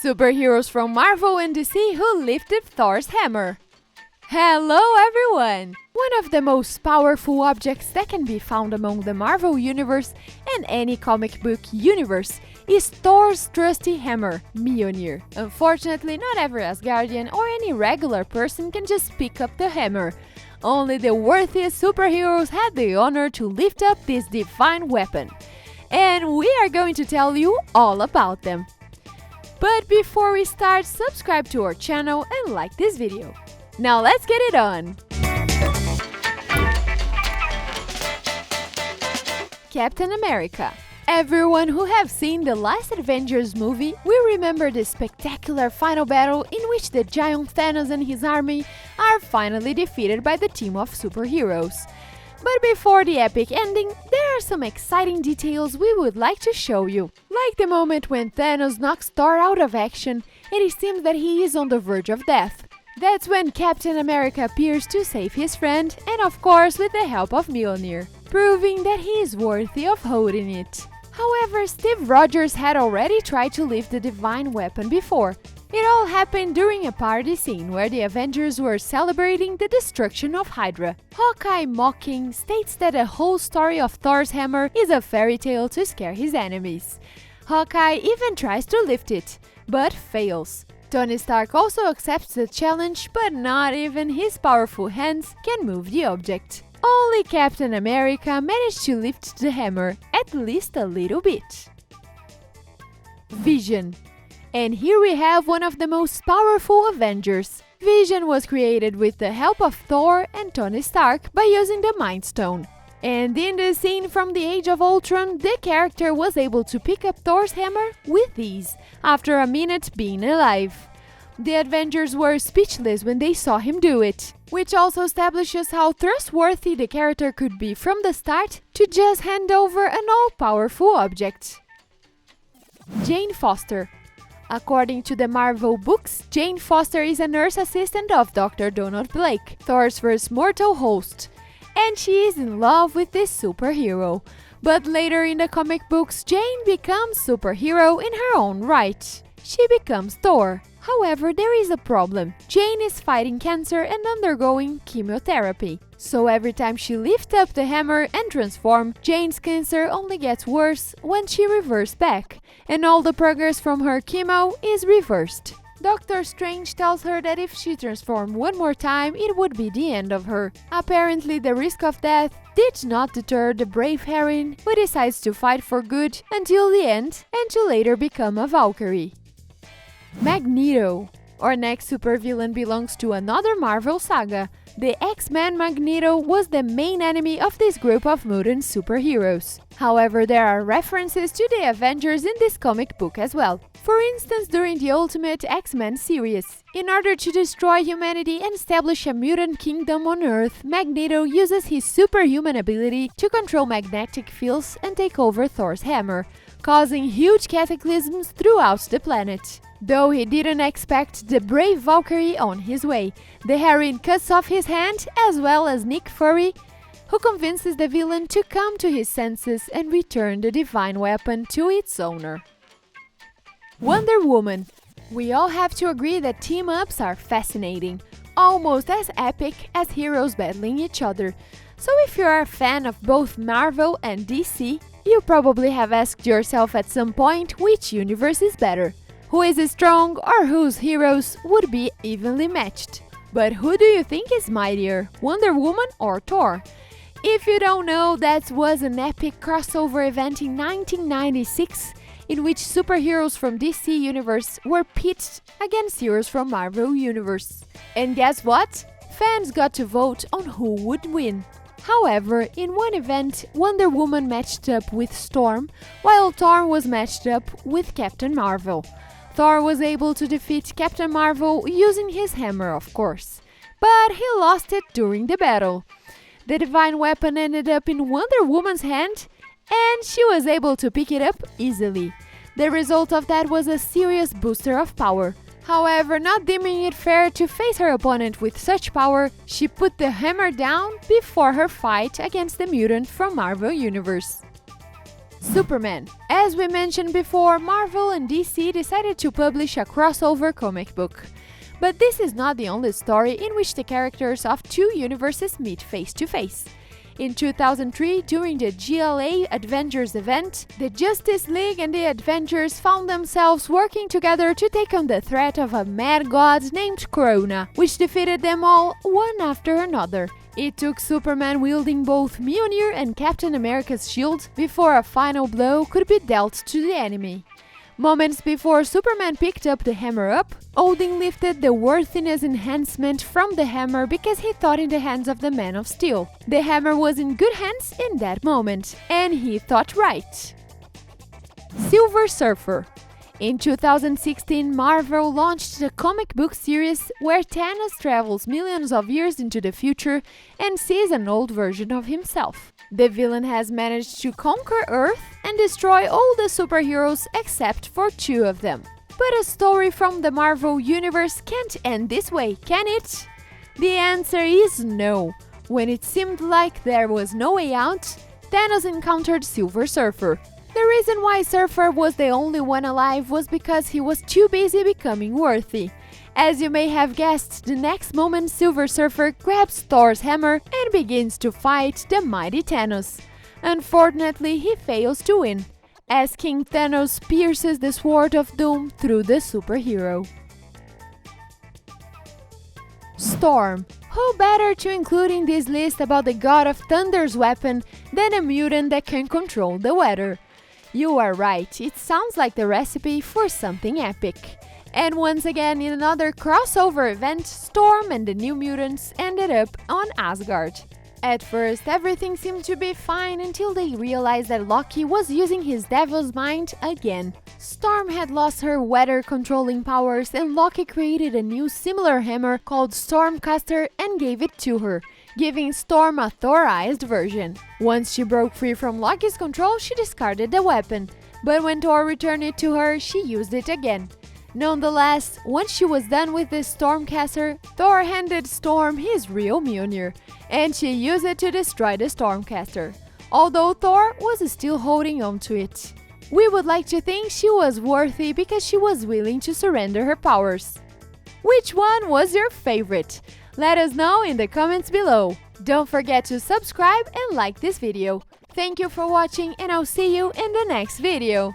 Superheroes from Marvel and DC who lifted Thor's hammer. Hello everyone! One of the most powerful objects that can be found among the Marvel Universe and any comic book universe is Thor's trusty hammer, Mjolnir. Unfortunately, not every Asgardian or any regular person can just pick up the hammer. Only the worthiest superheroes had the honor to lift up this divine weapon. And we are going to tell you all about them. But before we start, subscribe to our channel and like this video. Now let's get it on! Captain America. Everyone who have seen the last Avengers movie will remember the spectacular final battle in which the giant Thanos and his army are finally defeated by the team of superheroes. But before the epic ending, there are some exciting details we would like to show you. Like the moment when Thanos knocks Thor out of action and it seems that he is on the verge of death. That's when Captain America appears to save his friend, and of course with the help of Mjolnir, proving that he is worthy of holding it. However, Steve Rogers had already tried to lift the divine weapon before. It all happened during a party scene where the Avengers were celebrating the destruction of Hydra. Hawkeye, mocking, states that the whole story of Thor's hammer is a fairy tale to scare his enemies. Hawkeye even tries to lift it, but fails. Tony Stark also accepts the challenge, but not even his powerful hands can move the object. Only Captain America managed to lift the hammer, at least a little bit. Vision. And here we have one of the most powerful Avengers. Vision was created with the help of Thor and Tony Stark by using the Mind Stone. And in the scene from the Age of Ultron, the character was able to pick up Thor's hammer with ease, after a minute being alive. The Avengers were speechless when they saw him do it, which also establishes how trustworthy the character could be from the start to just hand over an all-powerful object. Jane Foster. According to the Marvel books, Jane Foster is a nurse assistant of Dr. Donald Blake, Thor's first mortal host, and she is in love with this superhero. But later in the comic books, Jane becomes superhero in her own right. She becomes Thor. However, there is a problem. Jane is fighting cancer and undergoing chemotherapy. So every time she lifts up the hammer and transforms, Jane's cancer only gets worse when she reverses back, and all the progress from her chemo is reversed. Doctor Strange tells her that if she transformed one more time, it would be the end of her. Apparently, the risk of death did not deter the brave heroine, who decides to fight for good until the end and to later become a Valkyrie. Magneto. Our next supervillain belongs to another Marvel saga. The X-Men Magneto was the main enemy of this group of mutant superheroes. However, there are references to the Avengers in this comic book as well. For instance, during the Ultimate X-Men series. In order to destroy humanity and establish a mutant kingdom on Earth, Magneto uses his superhuman ability to control magnetic fields and take over Thor's hammer, causing huge cataclysms throughout the planet. Though he didn't expect the brave Valkyrie on his way, the heroine cuts off his hand, as well as Nick Fury, who convinces the villain to come to his senses and return the divine weapon to its owner. Wonder Woman. We all have to agree that team-ups are fascinating, almost as epic as heroes battling each other. So if you're a fan of both Marvel and DC, you probably have asked yourself at some point which universe is better. Who is strong or whose heroes would be evenly matched? But who do you think is mightier, Wonder Woman or Thor? If you don't know, that was an epic crossover event in 1996 in which superheroes from DC Universe were pitted against heroes from Marvel Universe. And guess what? Fans got to vote on who would win. However, in one event, Wonder Woman matched up with Storm, while Thor was matched up with Captain Marvel. Thor was able to defeat Captain Marvel using his hammer, of course, but he lost it during the battle. The divine weapon ended up in Wonder Woman's hand, and she was able to pick it up easily. The result of that was a serious booster of power. However, not deeming it fair to face her opponent with such power, she put the hammer down before her fight against the mutant from Marvel Universe. Superman. As we mentioned before, Marvel and DC decided to publish a crossover comic book. But this is not the only story in which the characters of two universes meet face to face. In 2003, during the GLA Avengers event, the Justice League and the Avengers found themselves working together to take on the threat of a mad god named Corona, which defeated them all one after another. It took Superman wielding both Mjolnir and Captain America's shield before a final blow could be dealt to the enemy. Moments before Superman picked up the hammer up, Odin lifted the worthiness enhancement from the hammer because he thought in the hands of the Man of Steel. The hammer was in good hands in that moment, and he thought right. Silver Surfer. In 2016, Marvel launched the comic book series where Thanos travels millions of years into the future and sees an old version of himself. The villain has managed to conquer Earth and destroy all the superheroes except for two of them. But a story from the Marvel Universe can't end this way, can it? The answer is no. When it seemed like there was no way out, Thanos encountered Silver Surfer. The reason why Surfer was the only one alive was because he was too busy becoming worthy. As you may have guessed, the next moment Silver Surfer grabs Thor's hammer and begins to fight the mighty Thanos. Unfortunately, he fails to win, as King Thanos pierces the Sword of Doom through the superhero. Storm. Who better to include in this list about the God of Thunder's weapon than a mutant that can control the weather? You are right, it sounds like the recipe for something epic. And once again, in another crossover event, Storm and the New Mutants ended up on Asgard. At first, everything seemed to be fine until they realized that Loki was using his devil's mind again. Storm had lost her weather-controlling powers and Loki created a new similar hammer called Stormcaster and gave it to her, giving Storm a Thor'ized version. Once she broke free from Loki's control, she discarded the weapon, but when Thor returned it to her, she used it again. Nonetheless, once she was done with the Stormcaster, Thor handed Storm his real Mjolnir, and she used it to destroy the Stormcaster, although Thor was still holding on to it. We would like to think she was worthy because she was willing to surrender her powers. Which one was your favorite? Let us know in the comments below. Don't forget to subscribe and like this video. Thank you for watching and I'll see you in the next video.